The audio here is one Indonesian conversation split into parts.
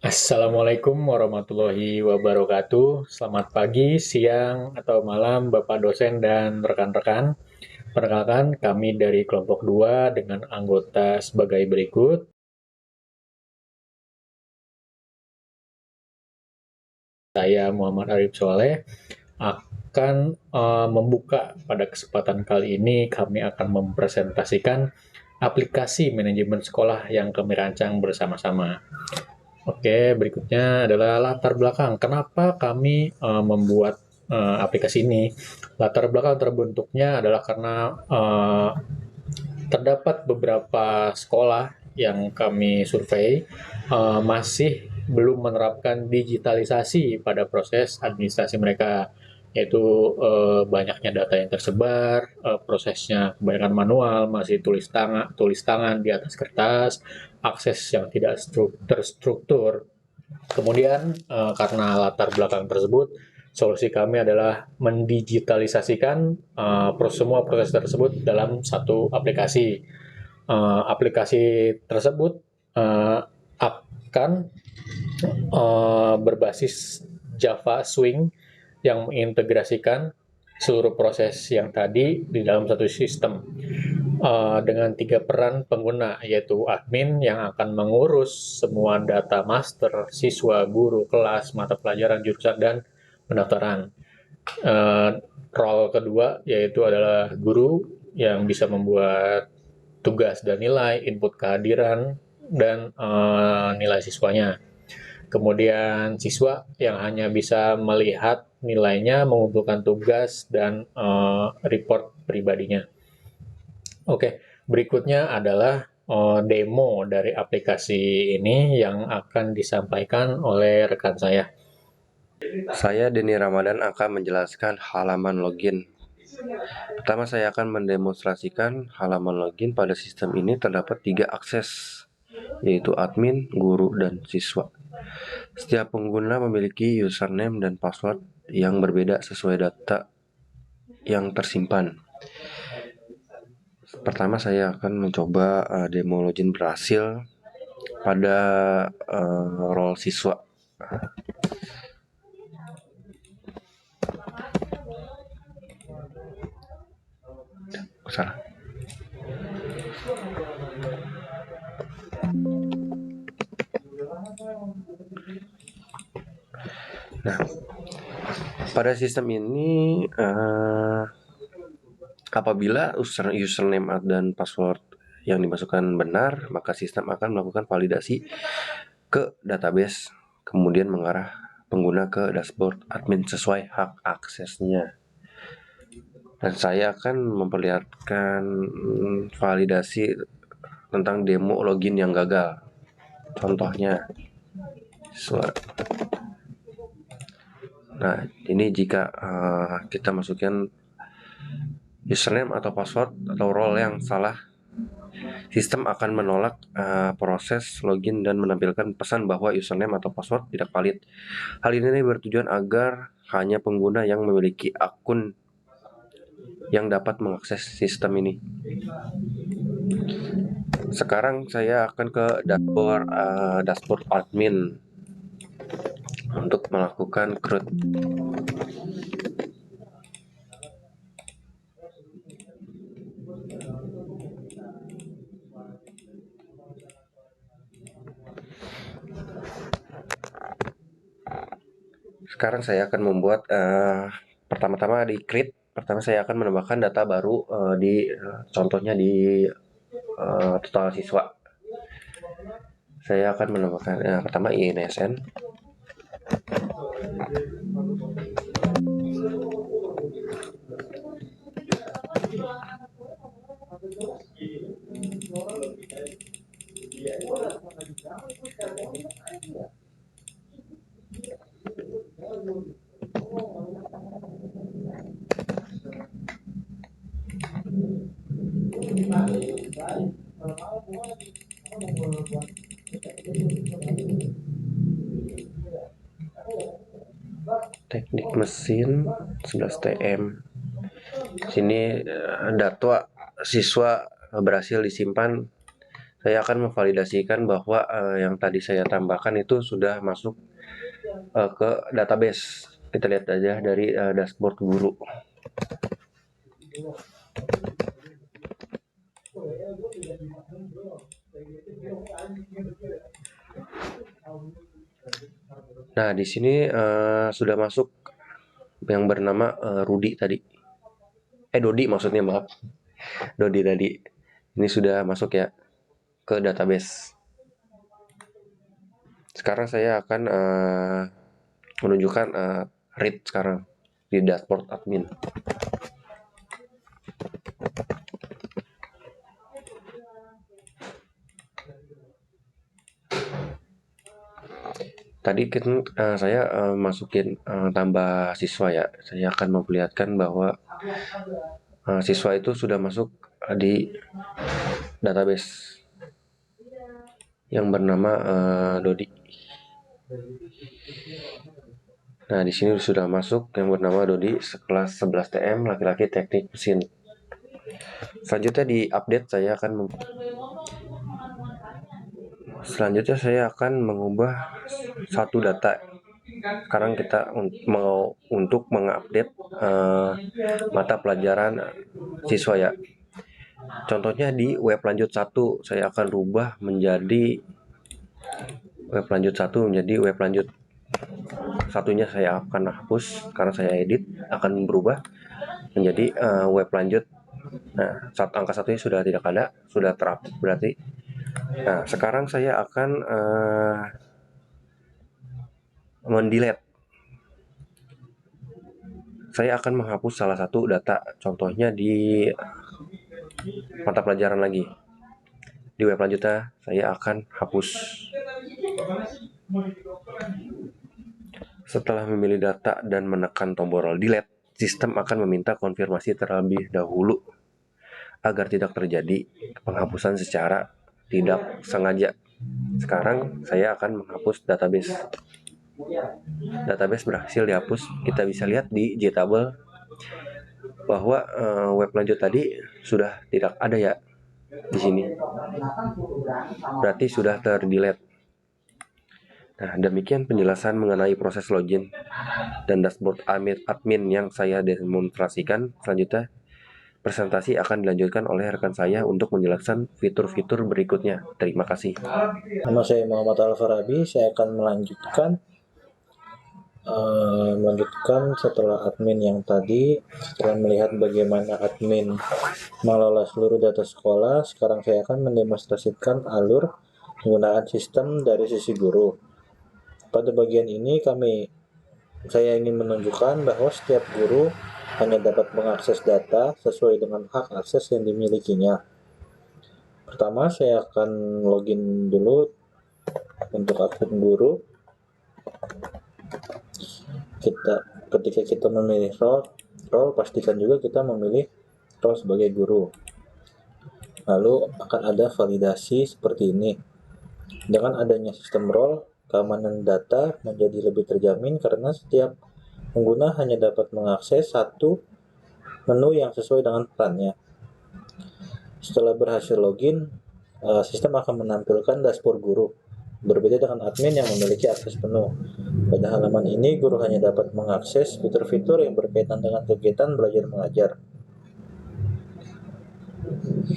Assalamualaikum warahmatullahi wabarakatuh. Selamat pagi, siang, atau malam Bapak dosen dan rekan-rekan. Perkenalkan, kami dari kelompok 2 dengan anggota sebagai berikut. Saya Muhammad Arif Soleh akan membuka pada kesempatan kali ini kami akan mempresentasikan aplikasi manajemen sekolah yang kami rancang bersama-sama. Oke, berikutnya adalah latar belakang. Kenapa kami membuat aplikasi ini? Latar belakang terbentuknya adalah karena terdapat beberapa sekolah yang kami survei masih belum menerapkan digitalisasi pada proses administrasi mereka, yaitu banyaknya data yang tersebar, prosesnya kebanyakan manual, masih tulis tangan di atas kertas, akses yang tidak terstruktur. Kemudian karena latar belakang tersebut, solusi kami adalah mendigitalisasikan semua proses tersebut dalam satu aplikasi. Aplikasi tersebut akan berbasis Java Swing yang mengintegrasikan seluruh proses yang tadi di dalam satu sistem dengan 3 peran pengguna, yaitu admin yang akan mengurus semua data master, siswa, guru, kelas, mata pelajaran, jurusan, dan pendaftaran. Role kedua yaitu adalah guru yang bisa membuat tugas dan nilai, input kehadiran, dan nilai siswanya. Kemudian siswa yang hanya bisa melihat nilainya, mengumpulkan tugas, dan report pribadinya. Oke, berikutnya adalah demo dari aplikasi ini yang akan disampaikan oleh rekan saya. Saya Denny Ramadan akan menjelaskan halaman login. Pertama, saya akan mendemonstrasikan halaman login. Pada sistem ini terdapat 3 akses, yaitu admin, guru, dan siswa. Setiap pengguna memiliki username dan password yang berbeda sesuai data yang tersimpan. Pertama, saya akan mencoba demo login berhasil pada role siswa. Salah. Nah, pada sistem ini apabila username dan password yang dimasukkan benar, maka sistem akan melakukan validasi ke database, kemudian mengarah pengguna ke dashboard admin sesuai hak aksesnya. Dan saya akan memperlihatkan validasi tentang demo login yang gagal. Contohnya, nah ini jika kita masukkan username atau password atau role yang salah, sistem akan menolak proses login dan menampilkan pesan bahwa username atau password tidak valid. Hal ini bertujuan agar hanya pengguna yang memiliki akun yang dapat mengakses sistem ini. Sekarang saya akan ke dashboard admin untuk melakukan CRUD. Sekarang saya akan membuat pertama-tama di create. Pertama saya akan menambahkan data baru contohnya di total siswa. Saya akan menambahkan pertama INSN. Teknik mesin 11 TM. Sini data siswa berhasil disimpan saya akan memvalidasikan bahwa yang tadi saya tambahkan itu sudah masuk ke database. Kita lihat aja dari dashboard guru. Nah, di sini sudah masuk yang bernama Rudi tadi. Dodi maksudnya, maaf. Dodi tadi. Ini sudah masuk ya ke database. Sekarang saya akan menunjukkan read sekarang di dashboard admin. Tadi kan saya masukin tambah siswa ya. Saya akan memperlihatkan bahwa siswa itu sudah masuk di database yang bernama Dodi. Nah, di sini sudah masuk yang bernama Dodi kelas 11 TM laki-laki teknik mesin. Selanjutnya di update saya akan mengubah satu data. Sekarang kita mau untuk mengupdate mata pelajaran siswa ya. Contohnya di web lanjut 1 saya akan rubah menjadi web lanjut 1 menjadi web lanjut satunya saya akan hapus karena saya edit, akan berubah menjadi web lanjut. Nah, angka satunya sudah tidak ada, sudah terupdate berarti. Nah, sekarang saya akan mendelete. Saya akan menghapus salah satu data, contohnya di mata pelajaran lagi. Di web lanjutnya saya akan hapus. Setelah memilih data dan menekan tombol delete, sistem akan meminta konfirmasi terlebih dahulu agar tidak terjadi penghapusan secara tidak sengaja. Sekarang saya akan menghapus database. Database berhasil dihapus. Kita bisa lihat di JTable bahwa web lanjut tadi sudah tidak ada ya di sini. Berarti sudah terdelete. Nah, demikian penjelasan mengenai proses login dan dashboard admin yang saya demonstrasikan. Selanjutnya, presentasi akan dilanjutkan oleh rekan saya untuk menjelaskan fitur-fitur berikutnya. Terima kasih. Nama saya Muhammad Al-Farabi. Saya akan melanjutkan setelah admin yang tadi. Setelah melihat bagaimana admin mengelola seluruh data sekolah, sekarang saya akan mendemonstrasikan alur penggunaan sistem dari sisi guru. Pada bagian ini saya ingin menunjukkan bahwa setiap guru hanya dapat mengakses data sesuai dengan hak akses yang dimilikinya. Pertama, saya akan login dulu untuk akun guru. Ketika kita memilih role, pastikan juga kita memilih role sebagai guru. Lalu akan ada validasi seperti ini. Dengan adanya sistem role, keamanan data menjadi lebih terjamin karena setiap pengguna hanya dapat mengakses satu menu yang sesuai dengan perannya. Setelah berhasil login, sistem akan menampilkan dashboard guru. Berbeda dengan admin yang memiliki akses penuh. Pada halaman ini, guru hanya dapat mengakses fitur-fitur yang berkaitan dengan kegiatan belajar mengajar.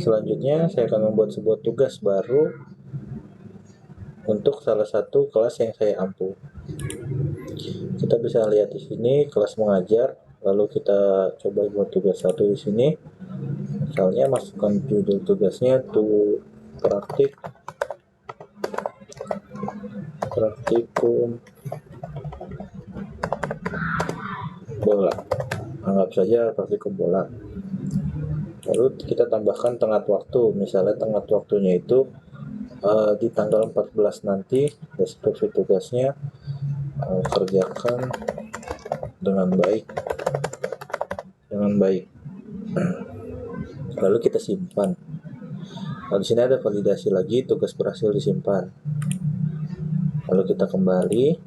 Selanjutnya, saya akan membuat sebuah tugas baru untuk salah satu kelas yang saya ampu. Kita bisa lihat di sini kelas mengajar, lalu kita coba buat tugas satu di sini. Misalnya masukkan judul tugasnya praktikum bola. Anggap saja praktikum bola. Lalu kita tambahkan tenggat waktu, misalnya tenggat waktunya itu di tanggal 14 nanti, deskripsi tugasnya kerjakan dengan baik. Lalu kita simpan. Di sini ada validasi lagi, tugas berhasil disimpan. Lalu kita kembali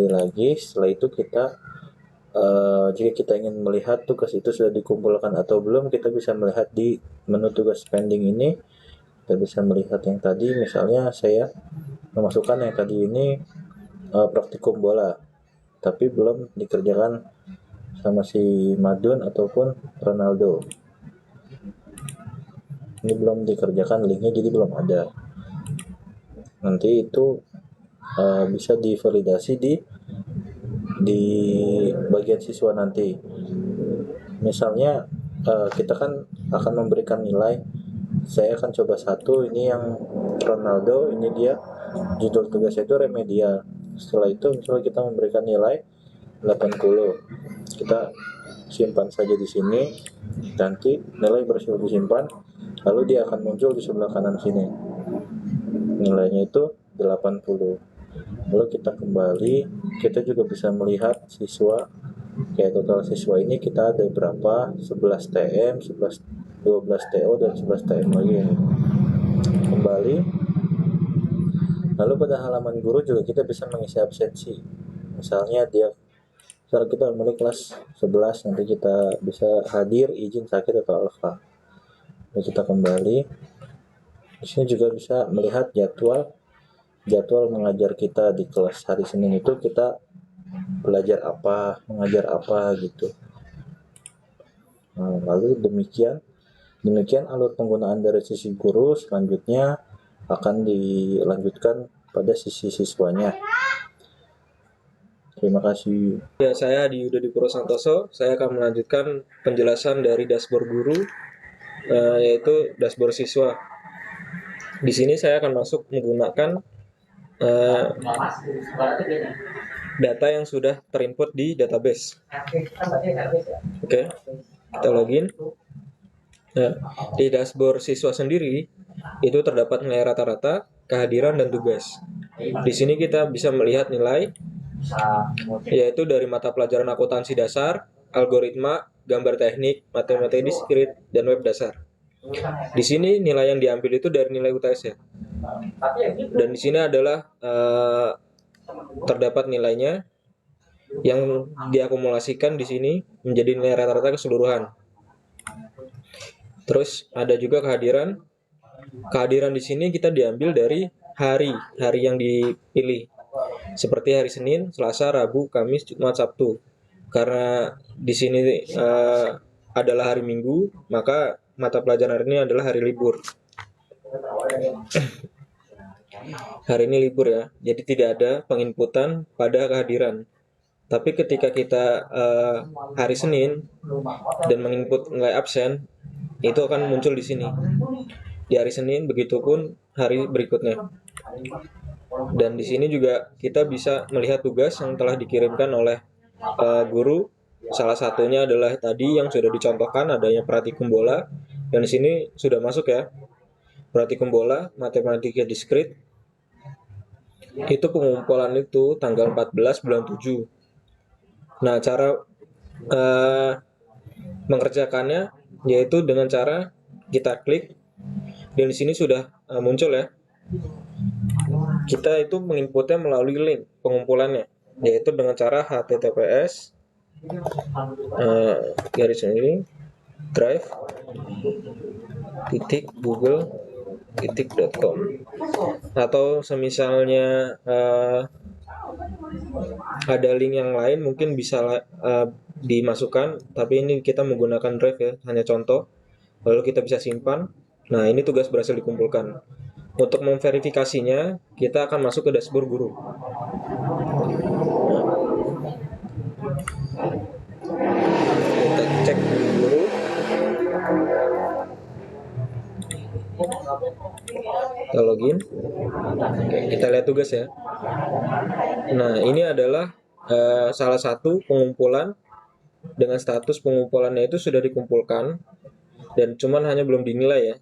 lagi. Setelah itu kita jika kita ingin melihat tugas itu sudah dikumpulkan atau belum, kita bisa melihat di menu tugas pending ini. Kita bisa melihat yang tadi, misalnya saya memasukkan yang tadi ini praktikum bola, tapi belum dikerjakan sama si Madun ataupun Ronaldo. Ini belum dikerjakan linknya, jadi belum ada. Nanti itu bisa divalidasi di bagian siswa nanti. Misalnya kita kan akan memberikan nilai, saya akan coba satu, ini yang Ronaldo, ini dia judul tugasnya itu remedial. Setelah itu misalnya kita memberikan nilai 80, kita simpan saja di sini, nanti nilai berhasil disimpan, lalu dia akan muncul di sebelah kanan sini, nilainya itu 80. Lalu kita kembali, kita juga bisa melihat siswa, kayak total siswa ini kita ada berapa, 11 TM, 11, 12 TO, dan 11 TM lagi. Kembali, lalu pada halaman guru juga kita bisa mengisi absensi. Misalnya misalnya kita mulai kelas 11, nanti kita bisa hadir, izin, sakit, atau alfa. Lalu kita kembali, di sini juga bisa melihat jadwal mengajar kita di kelas hari Senin itu kita belajar apa, mengajar apa gitu. Nah, lalu demikian alur penggunaan dari sisi guru. Selanjutnya akan dilanjutkan pada sisi siswanya. Terima kasih. Ya, saya Adi Yudhipuro Santoso. Saya akan melanjutkan penjelasan dari dashboard guru, yaitu dashboard siswa. Di sini saya akan masuk menggunakan data yang sudah terinput di database. Oke, kita login. Nah, di dashboard siswa sendiri itu terdapat nilai rata-rata, kehadiran, dan tugas. Di sini kita bisa melihat nilai, yaitu dari mata pelajaran akuntansi dasar, algoritma, gambar teknik, matematika diskrit, dan web dasar. Di sini nilai yang diambil itu dari nilai UTS ya. Dan di sini adalah terdapat nilainya yang diakumulasikan di sini menjadi nilai rata-rata keseluruhan. Terus ada juga kehadiran. Kehadiran di sini kita diambil dari hari yang dipilih. Seperti hari Senin, Selasa, Rabu, Kamis, Jumat, Sabtu. Karena di sini adalah hari Minggu, maka mata pelajaran hari ini adalah hari libur. Hari ini libur ya, jadi tidak ada penginputan pada kehadiran. Tapi ketika kita hari Senin dan menginput nilai absen, itu akan muncul di sini. Di hari Senin, begitupun hari berikutnya. Dan di sini juga kita bisa melihat tugas yang telah dikirimkan oleh guru. Salah satunya adalah tadi yang sudah dicontohkan, adanya praktikum bola. Dan di sini sudah masuk ya, praktikum bola, matematika diskrit. Itu pengumpulan itu tanggal 14 bulan 7. Nah, cara mengerjakannya yaitu dengan cara kita klik, dan di sini sudah muncul ya. Kita itu menginputnya melalui link pengumpulannya, yaitu dengan cara https garis ini drive .google.com, atau semisalnya ada link yang lain mungkin bisa dimasukkan, tapi ini kita menggunakan drive ya, hanya contoh. Lalu kita bisa simpan. Nah, ini tugas berhasil dikumpulkan. Untuk memverifikasinya, kita akan masuk ke dashboard guru. Kita cek guru. Kita login. Oke, kita lihat tugas ya. Nah, ini adalah salah satu pengumpulan dengan status pengumpulannya itu sudah dikumpulkan dan cuman hanya belum dinilai ya.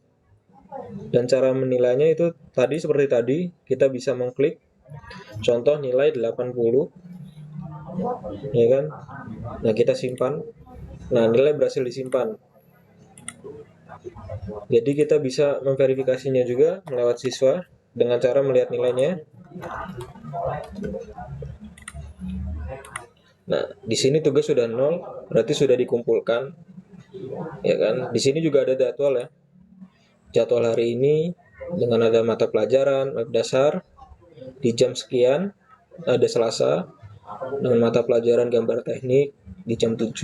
Dan cara menilainya itu tadi seperti tadi, kita bisa mengklik contoh nilai 80 ya kan. Nah, kita simpan. Nah, nilai berhasil disimpan. Jadi kita bisa memverifikasinya juga melewat siswa dengan cara melihat nilainya. Nah, di sini tugas sudah 0, berarti sudah dikumpulkan. Ya kan? Di sini juga ada jadwal ya. Jadwal hari ini dengan ada mata pelajaran web dasar di jam sekian, ada Selasa, dengan mata pelajaran gambar teknik di jam 7,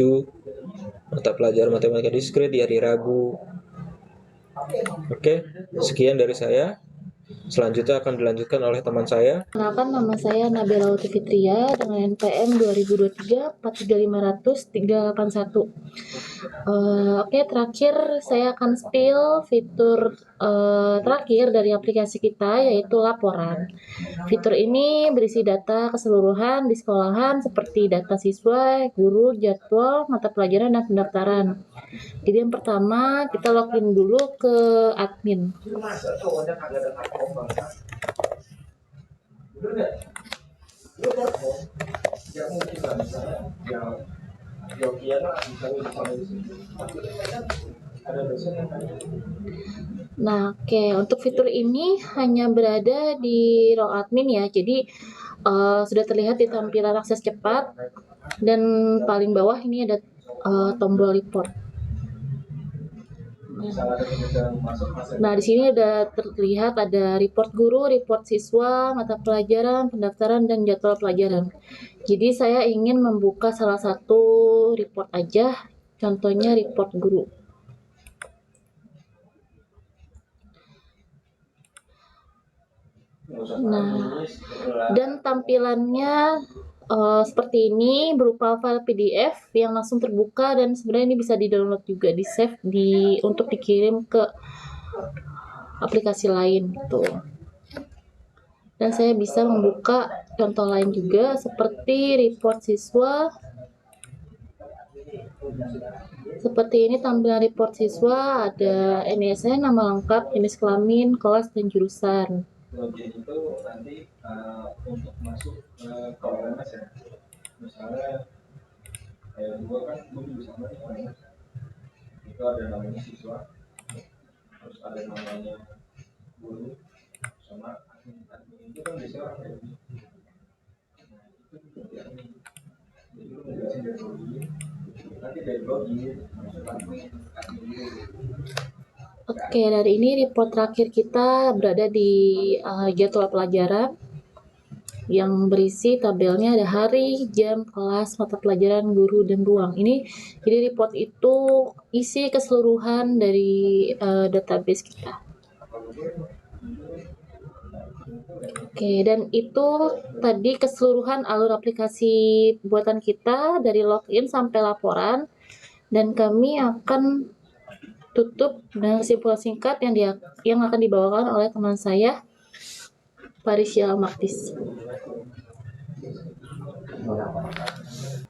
mata pelajaran matematika diskrit di hari Rabu. Oke, sekian dari saya. Selanjutnya akan dilanjutkan oleh teman saya. Kenalkan, nama saya Nabila Uti Fitria dengan NPM 2023 43500 381. Oke, terakhir saya akan spill fitur terakhir dari aplikasi kita, yaitu laporan. Fitur ini berisi data keseluruhan di sekolahan seperti data siswa, guru, jadwal, mata pelajaran, dan pendaftaran. Jadi yang pertama kita login dulu ke admin. Nah, oke, untuk fitur ini hanya berada di role admin ya. Jadi sudah terlihat di tampilan akses cepat, dan paling bawah ini ada tombol report. Nah, di sini ada terlihat ada report guru, report siswa, mata pelajaran, pendaftaran, dan jadwal pelajaran. Jadi saya ingin membuka salah satu report aja, contohnya report guru. Nah, dan tampilannya seperti ini, berupa file PDF yang langsung terbuka, dan sebenarnya ini bisa di-download juga, di-save untuk dikirim ke aplikasi lain gitu. Dan saya bisa membuka contoh lain juga seperti report siswa. Seperti ini tampilan report siswa, ada NISN, nama lengkap, jenis kelamin, kelas, dan jurusan. Login itu nanti untuk masuk ke KWMS ya, misalnya kayak gue kan gue juga sama nih KWMS, itu ada namanya siswa, terus ada namanya guru, sama admin itu kan bisa ada di itu seperti admin, jadi lu ngejelasin dari login, nanti dari login masuk admin Oke, dari ini report terakhir kita berada di jadwal pelajaran yang berisi tabelnya ada hari, jam, kelas, mata pelajaran, guru, dan ruang. Ini jadi report itu isi keseluruhan dari database kita. Oke, dan itu tadi keseluruhan alur aplikasi buatan kita dari login sampai laporan, dan kami akan tutup dengan kesimpulan singkat yang akan dibawakan oleh teman saya, Farisya Maktis.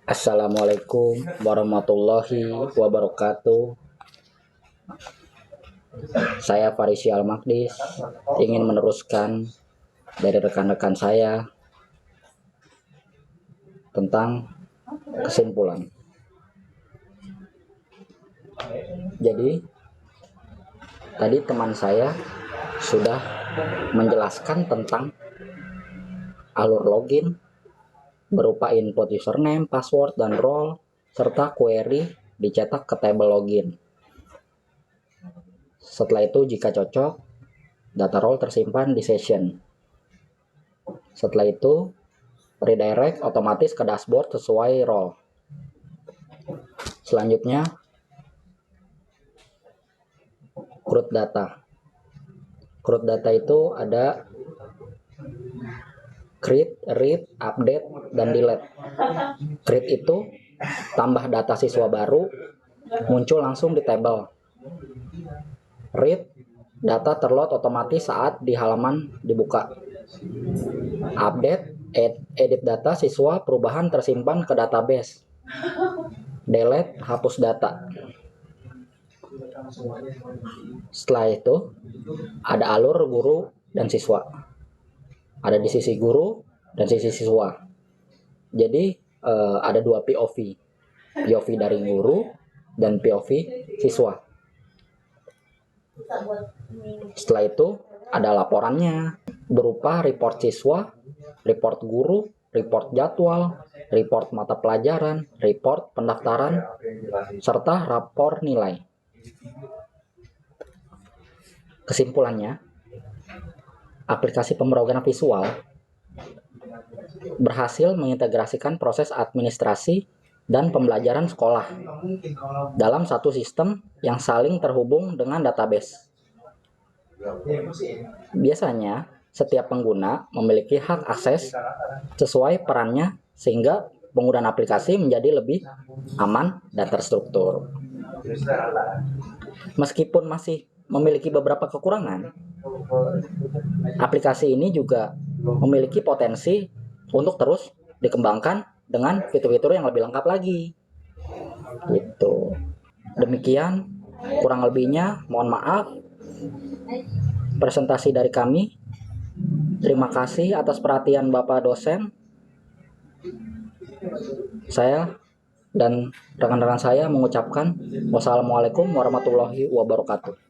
Assalamualaikum warahmatullahi wabarakatuh. Saya Farisya Al-Makdis ingin meneruskan dari rekan-rekan saya tentang kesimpulan. Jadi tadi teman saya sudah menjelaskan tentang alur login berupa input username, password, dan role, serta query dicetak ke table login. Setelah itu, jika cocok, data role tersimpan di session. Setelah itu, redirect otomatis ke dashboard sesuai role. Selanjutnya, CRUD data. CRUD data itu ada create, read, update, dan delete. Create itu tambah data siswa baru muncul langsung di table. Read, data terload otomatis saat di halaman dibuka. Update, edit data siswa, perubahan tersimpan ke database. Delete, hapus data. Setelah itu ada alur guru dan siswa, ada di sisi guru dan sisi siswa. Jadi ada dua POV dari guru dan POV siswa. Setelah itu ada laporannya berupa report siswa, report guru, report jadwal, report mata pelajaran, report pendaftaran, serta rapor nilai. Kesimpulannya, aplikasi pemrograman visual berhasil mengintegrasikan proses administrasi dan pembelajaran sekolah dalam satu sistem yang saling terhubung dengan database. Biasanya, setiap pengguna memiliki hak akses sesuai perannya sehingga penggunaan aplikasi menjadi lebih aman dan terstruktur. Meskipun masih memiliki beberapa kekurangan, aplikasi ini juga memiliki potensi untuk terus dikembangkan dengan fitur-fitur yang lebih lengkap lagi. Gitu. Demikian kurang lebihnya, mohon maaf. Presentasi dari kami. Terima kasih atas perhatian Bapak dosen. Saya dan rekan-rekan saya mengucapkan wassalamualaikum warahmatullahi wabarakatuh.